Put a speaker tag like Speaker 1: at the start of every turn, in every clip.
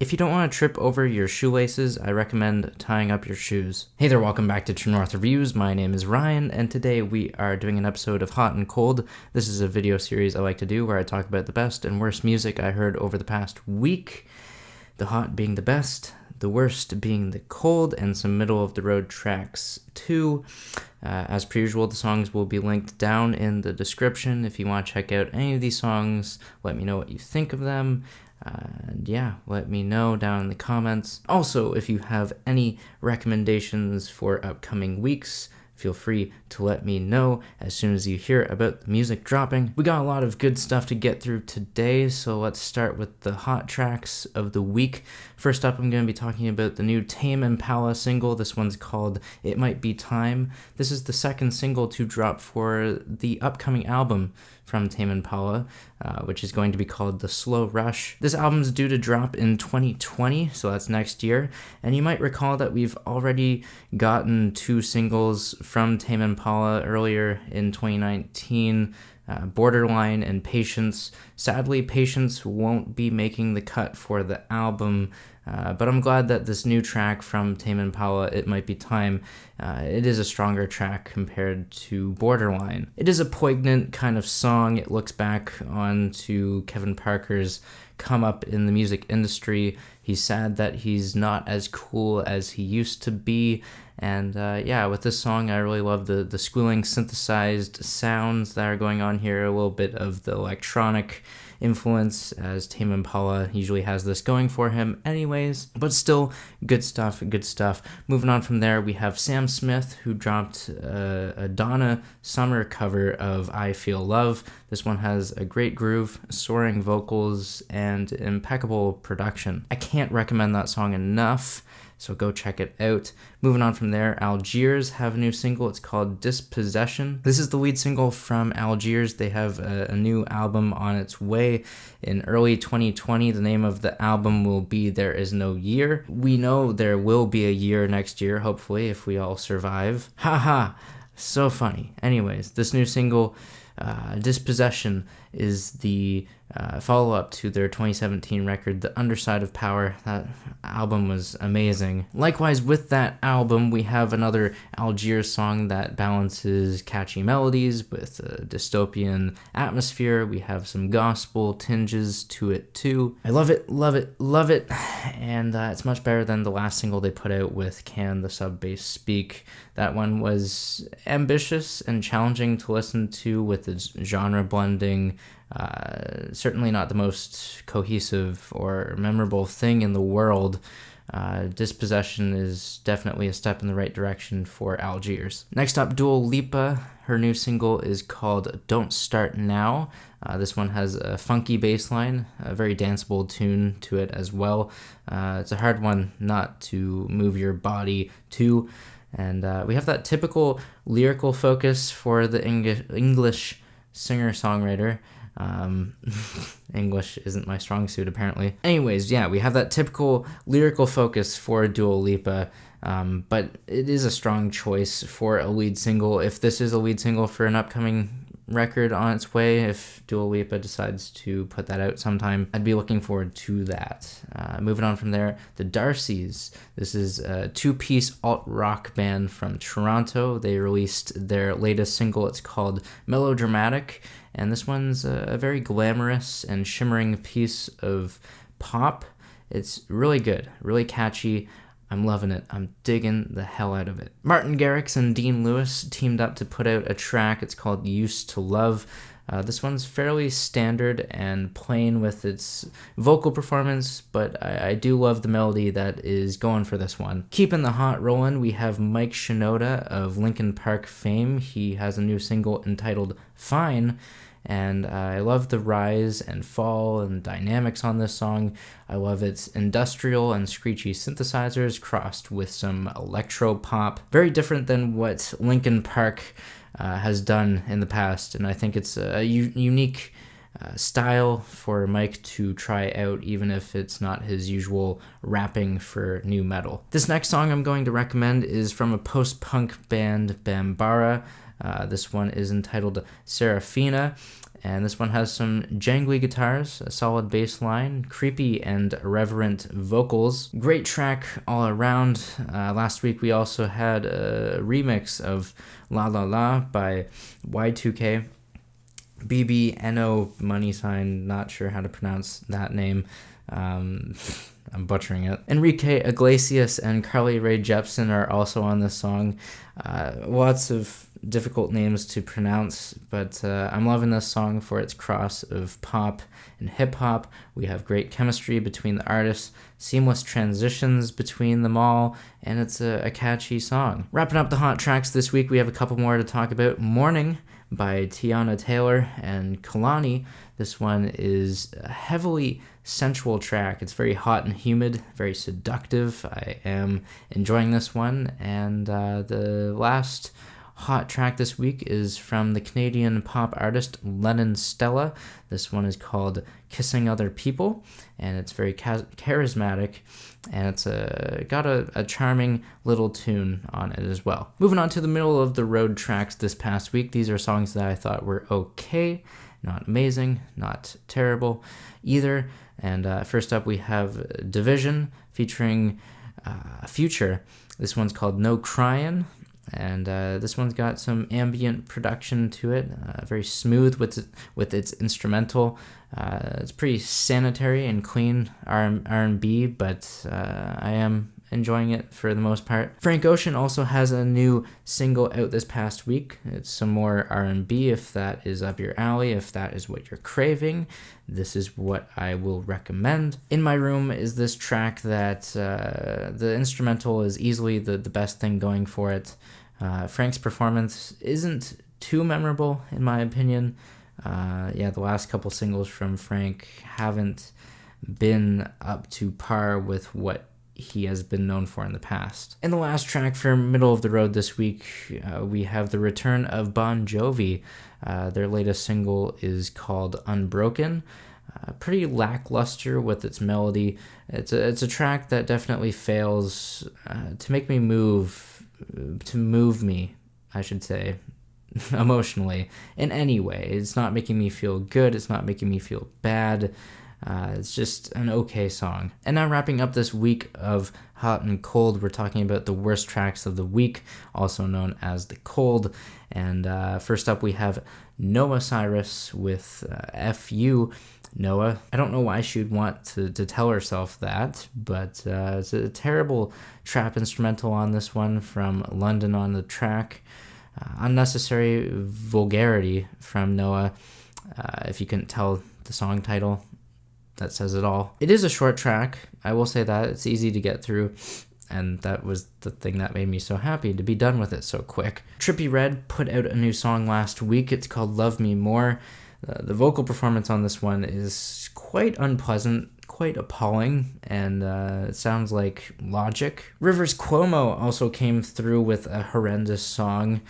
Speaker 1: If you don't want to trip over your shoelaces, I recommend tying up your shoes. Hey there, welcome back to True North Reviews. My name is Ryan, and today we are doing an episode of Hot and Cold. This is a video series I like to do where I talk about the best and worst music I heard over the past week. The hot being the best, the worst being the cold, and some middle-of-the-road tracks too. As per usual, the songs will be linked down in the description. If you want to check out any of these songs, let me know what you think of them. And yeah, let me know down in the comments. Also, if you have any recommendations for upcoming weeks, feel free to let me know as soon as you hear about the music dropping. We got a lot of good stuff to get through today, so let's start with the hot tracks of the week. First up, I'm going to be talking about the new Tame Impala single. This one's called It Might Be Time. This is the second single to drop for the upcoming album from Tame Impala, which is going to be called The Slow Rush. This album's due to drop in 2020, so that's next year, and you might recall that we've already gotten two singles from Tame Impala earlier in 2019, Borderline and Patience. Sadly, Patience won't be making the cut for the album, but I'm glad that this new track from Tame Impala, It Might Be Time, it is a stronger track compared to Borderline. It is a poignant kind of song. It looks back onto Kevin Parker's come up in the music industry. He's sad that he's not as cool as he used to be. And yeah, with this song, I really love the squealing synthesized sounds that are going on here, a little bit of the electronic influence, as Tame Impala usually has this going for him anyways, but still good stuff. Moving on from there, we have Sam Smith, who dropped a Donna Summer cover of I Feel Love. This one has a great groove, soaring vocals, and impeccable production. I can't recommend that song enough, so go check it out. Moving on from there, Algiers have a new single. It's called Dispossession. This is the lead single from Algiers. They have a new album on its way in early 2020. The name of the album will be There Is No Year. We know there will be a year next year, hopefully, if we all survive. Haha, so funny. Anyways, this new single, Dispossession, is the follow-up to their 2017 record, The Underside of Power. That album was amazing. Likewise, with that album, we have another Algiers song that balances catchy melodies with a dystopian atmosphere. We have some gospel tinges to it too. I love it, and it's much better than the last single they put out with Can the Sub Bass Speak. That one was ambitious and challenging to listen to with its genre blending. Certainly not the most cohesive or memorable thing in the world. Dispossession is definitely a step in the right direction for Algiers. Next up, Dua Lipa. Her new single is called Don't Start Now. This one has a funky bass line, a very danceable tune to it as well. It's a hard one not to move your body to. And we have that typical lyrical focus for the English singer-songwriter. English isn't my strong suit, apparently. Anyways, yeah, we have that typical lyrical focus for Dua Lipa, but it is a strong choice for a lead single. If this is a lead single for an upcoming record on its way, if Dua Lipa decides to put that out sometime, I'd be looking forward to that. Moving on from there, the Darcys. This is a two-piece alt-rock band from Toronto. They released their latest single. It's called Melodramatic, and this one's a very glamorous and shimmering piece of pop. It's really good, really catchy. I'm loving it. I'm digging the hell out of it. Martin Garrix and Dean Lewis teamed up to put out a track. It's called Used to Love. This one's fairly standard and plain with its vocal performance, but I do love the melody that is going for this one. Keeping the hot rolling, we have Mike Shinoda of Linkin Park fame. He has a new single entitled Fine, and I love the rise and fall and dynamics on this song. I love its industrial and screechy synthesizers crossed with some electro pop. Very different than what Linkin Park has done in the past, and I think it's a unique style for Mike to try out, even if it's not his usual rapping for new metal. This next song I'm going to recommend is from a post-punk band, BAMBARA. This one is entitled Serafina, and this one has some jangly guitars, a solid bass line, creepy and irreverent vocals. Great track all around. Last week we also had a remix of La La La by Y2K. bbno money sign, not sure how to pronounce that name. I'm butchering it. Enrique, Iglesias, and Carly Rae Jepsen are also on this song. Lots of difficult names to pronounce, but I'm loving this song for its cross of pop and hip-hop. We have great chemistry between the artists, seamless transitions between them all, and it's a catchy song. Wrapping up the hot tracks this week, we have a couple more to talk about. Morning by Teyana Taylor and Kehlani. This one is a heavily sensual track. It's very hot and humid, very seductive. I am enjoying this one. And the last hot track this week is from the Canadian pop artist Lennon Stella. This one is called Kissing Other People, and it's very charismatic, and it's got a charming little tune on it as well. Moving on to the middle of the road tracks this past week. These are songs that I thought were okay, not amazing, not terrible either. And first up we have dvsn featuring Future. This one's called No Cryin'. And this one's got some ambient production to it, very smooth with its instrumental. It's pretty sanitary and clean R&B, but I am enjoying it for the most part. Frank Ocean also has a new single out this past week. It's some more R&B if that is up your alley, if that is what you're craving. This is what I will recommend. In My Room is this track that the instrumental is easily the best thing going for it. Frank's performance isn't too memorable in my opinion. The last couple singles from Frank haven't been up to par with what he has been known for in the past. In the last track for middle of the road this week, we have the return of Bon Jovi. Their latest single is called Unbroken. Pretty lackluster with its melody. It's a track that definitely fails to make me move me, I should say, emotionally in any way. It's not making me feel good. It's not making me feel bad. It's just an okay song. And now wrapping up this week of Hot and Cold, we're talking about the worst tracks of the week, also known as the Cold. And first up we have Noah Cyrus with F.U. Noah. I don't know why she'd want to tell herself that, but it's a terrible trap instrumental on this one from London on the track. Unnecessary vulgarity from Noah. If you couldn't tell the song title, that says it all. It is a short track, I will say that. It's easy to get through, and that was the thing that made me so happy to be done with it so quick. Trippie Redd put out a new song last week. It's called Love Me More. The vocal performance on this one is quite unpleasant, quite appalling, and it sounds like Logic. Rivers Cuomo also came through with a horrendous song.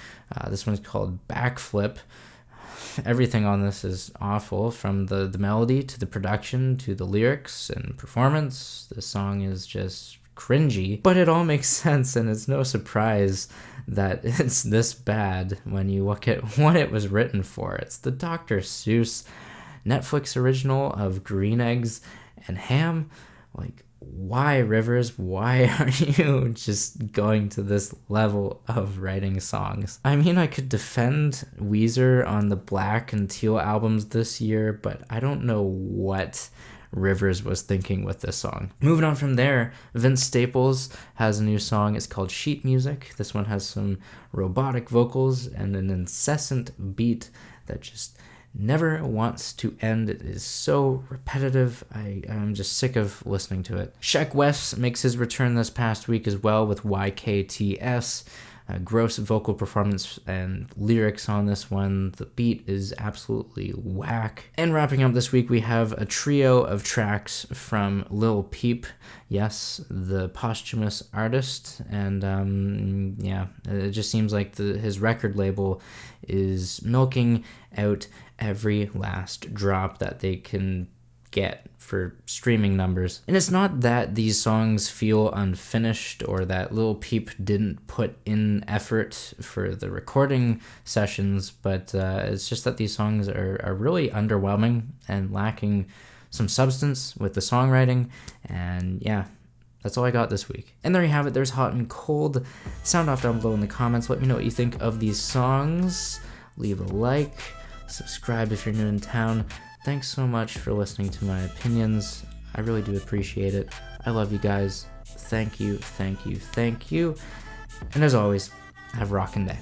Speaker 1: This one's called Backflip. Everything on this is awful, from the melody to the production to the lyrics and performance. This song is just cringy, but it all makes sense, and it's no surprise that it's this bad when you look at what it was written for. It's the Dr. Seuss Netflix original of Green Eggs and Ham. Like, why, Rivers? Why are you just going to this level of writing songs? I mean, I could defend Weezer on the Black and Teal albums this year, but I don't know what Rivers was thinking with this song. Moving on from there, Vince Staples has a new song. It's called Sheet Music. This one has some robotic vocals and an incessant beat that just never wants to end. It is so repetitive. I'm just sick of listening to it. Sheck Wes makes his return this past week as well with YKTS. Gross vocal performance and lyrics on this one. The beat is absolutely whack. And wrapping up this week, we have a trio of tracks from Lil Peep. Yes, the posthumous artist. And it just seems like his record label is milking out every last drop that they can get for streaming numbers. And it's not that these songs feel unfinished or that Lil Peep didn't put in effort for the recording sessions, but it's just that these songs are really underwhelming and lacking some substance with the songwriting. And yeah, that's all I got this week. And there you have it. There's Hot and Cold. Sound off down below in the comments. Let me know what you think of these songs. Leave a like. Subscribe if you're new in town. Thanks so much for listening to my opinions. I really do appreciate it. I love you guys. Thank you, thank you, thank you. And as always, have a rockin' day.